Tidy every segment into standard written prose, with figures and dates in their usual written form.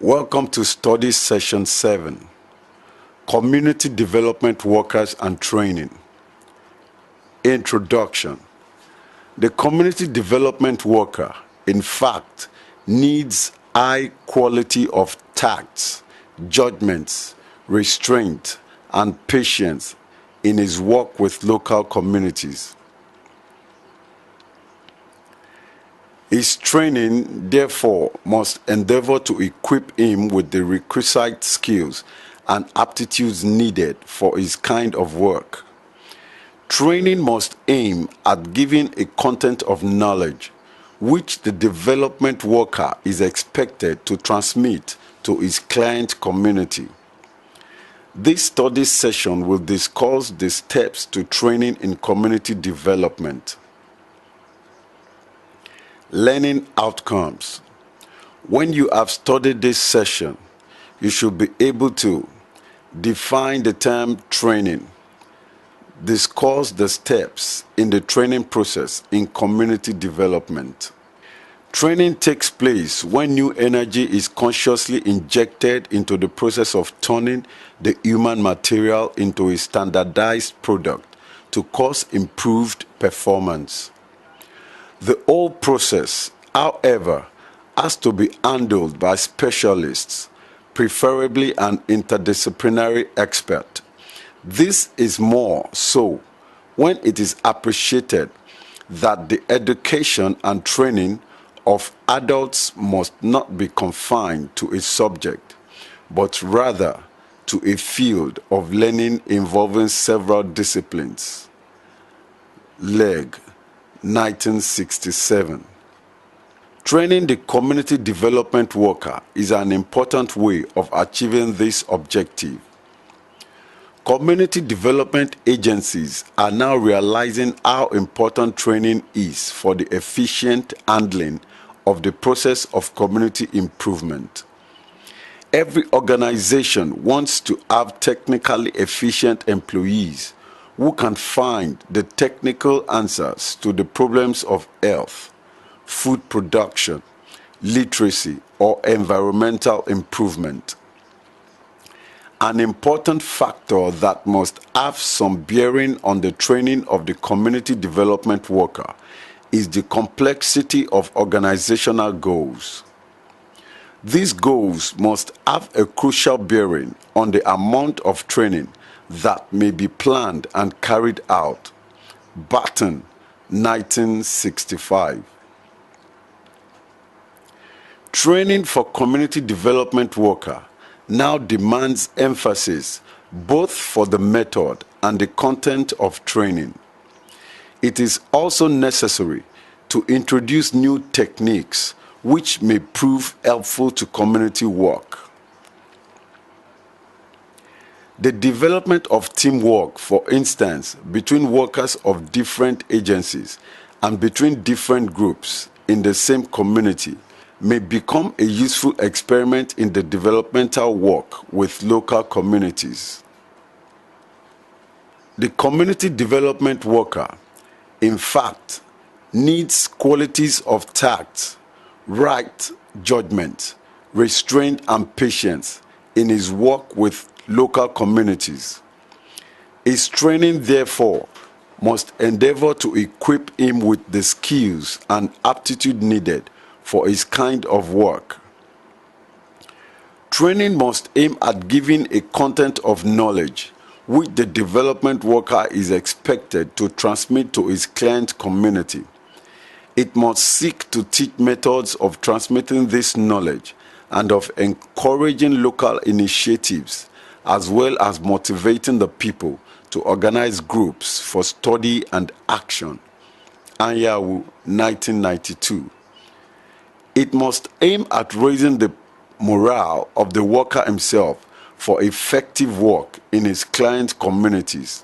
Welcome to Study Session 7, Community Development Workers and Training. Introduction. The community development worker, in fact, needs high quality of tact, judgments, restraint, and patience in his work with local communities. His training, therefore, must endeavor to equip him with the requisite skills and aptitudes needed for his kind of work. Training must aim at giving a content of knowledge which the development worker is expected to transmit to his client community. This study session will discuss the steps to training in community development. Learning outcomes. When you have studied this session, you should be able to define the term training, discuss the steps in the training process in community development. Training takes place when new energy is consciously injected into the process of turning the human material into a standardized product to cause improved performance. The whole process, however, has to be handled by specialists, preferably an interdisciplinary expert. This is more so when it is appreciated that the education and training of adults must not be confined to a subject, but rather to a field of learning involving several disciplines. Legg, 1967. Training the community development worker is an important way of achieving this objective. Community development agencies are now realizing how important training is for the efficient handling of the process of community improvement. Every organization wants to have technically efficient employees who can find the technical answers to the problems of health, food production, literacy, or environmental improvement. An important factor that must have some bearing on the training of the community development worker is the complexity of organizational goals. These goals must have a crucial bearing on the amount of training that may be planned and carried out. Barton, 1965. Training for community development worker now demands emphasis both for the method and the content of training. It is also necessary to introduce new techniques which may prove helpful to community work. The development of teamwork, for instance, between workers of different agencies and between different groups in the same community, may become a useful experiment in the developmental work with local communities. The community development worker, in fact, needs qualities of tact, right judgment, restraint, and patience in his work with local communities. His training, therefore, must endeavor to equip him with the skills and aptitude needed for his kind of work. Training must aim at giving a content of knowledge which the development worker is expected to transmit to his client community. It must seek to teach methods of transmitting this knowledge and of encouraging local initiatives, as well as motivating the people to organize groups for study and action. Anyanwu, 1992. It must aim at raising the morale of the worker himself for effective work in his client communities.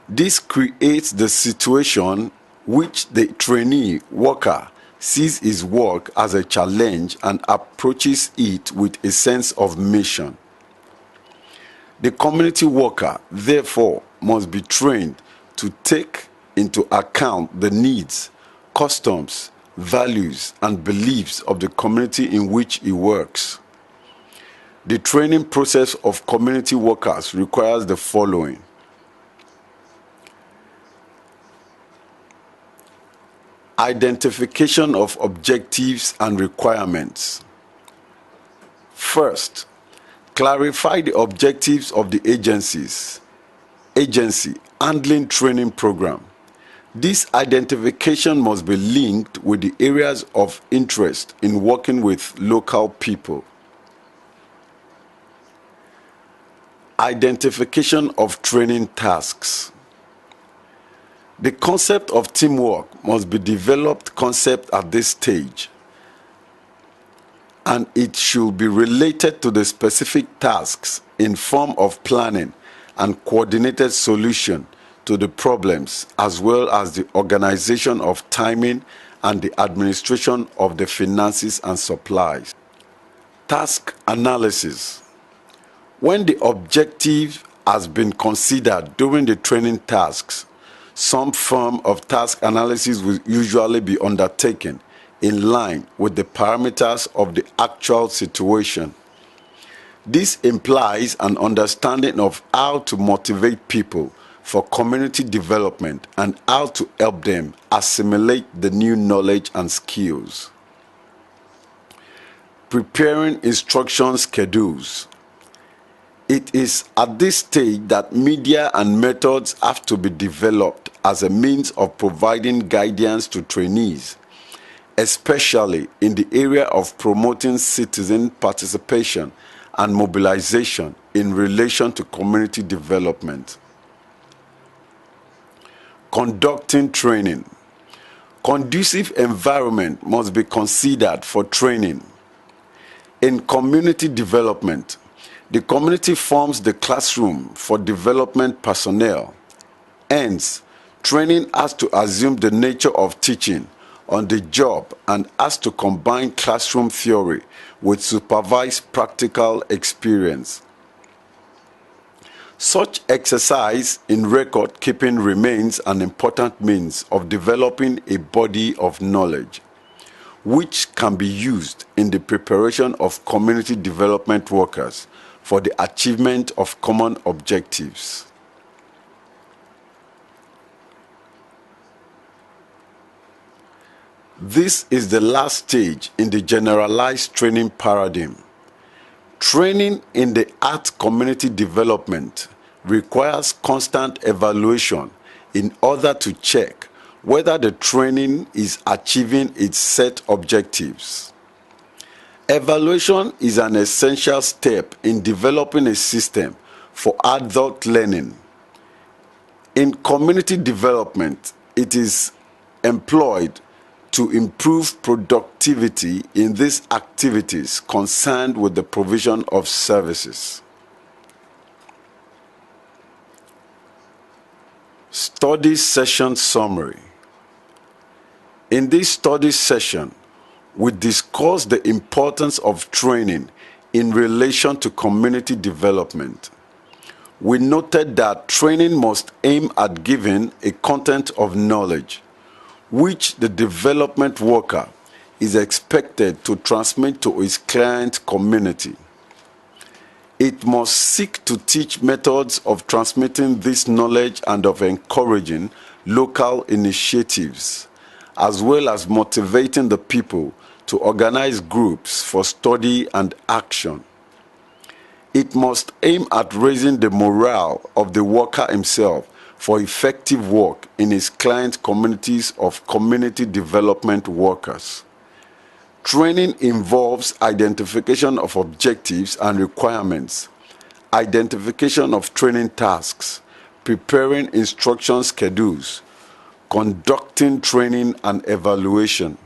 This creates the situation which the trainee worker sees his work as a challenge and approaches it with a sense of mission. The community worker, therefore, must be trained to take into account the needs, customs, values, and beliefs of the community in which he works. The training process of community workers requires the following: identification of objectives and requirements. First, clarify the objectives of the agency handling training program. This identification must be linked with the areas of interest in working with local people. Identification of training tasks. The concept of teamwork must be developed concept at this stage, and it should be related to the specific tasks in form of planning and coordinated solution to the problems, as well as the organization of timing and the administration of the finances and supplies. Task analysis. When the objective has been considered during the training tasks, some form of task analysis will usually be undertaken in line with the parameters of the actual situation. This implies an understanding of how to motivate people for community development and how to help them assimilate the new knowledge and skills. Preparing instruction schedules. It is at this stage that media and methods have to be developed as a means of providing guidance to trainees, especially in the area of promoting citizen participation and mobilization in relation to community development. Conducting training. Conducive environment must be considered for training. In community development, the community forms the classroom for development personnel. Hence, training has to assume the nature of teaching on the job and has to combine classroom theory with supervised practical experience. Such exercise in record keeping remains an important means of developing a body of knowledge, which can be used in the preparation of community development workers for the achievement of common objectives. This is the last stage in the generalized training paradigm. Training in the art community development requires constant evaluation in order to check whether the training is achieving its set objectives. Evaluation is an essential step in developing a system for adult learning. In community development, it is employed to improve productivity in these activities concerned with the provision of services. Study session summary. In this study session, we discuss the importance of training in relation to community development. We noted that training must aim at giving a content of knowledge which the development worker is expected to transmit to his client community. It must seek to teach methods of transmitting this knowledge and of encouraging local initiatives, as well as motivating the people to organize groups for study and action. It must aim at raising the morale of the worker himself for effective work in his client communities of community development workers. Training involves identification of objectives and requirements, identification of training tasks, preparing instruction schedules, conducting training and evaluation.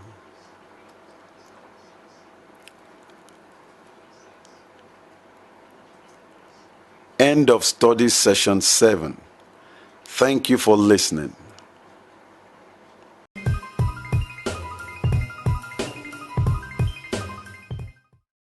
End of study session 7. Thank you for listening.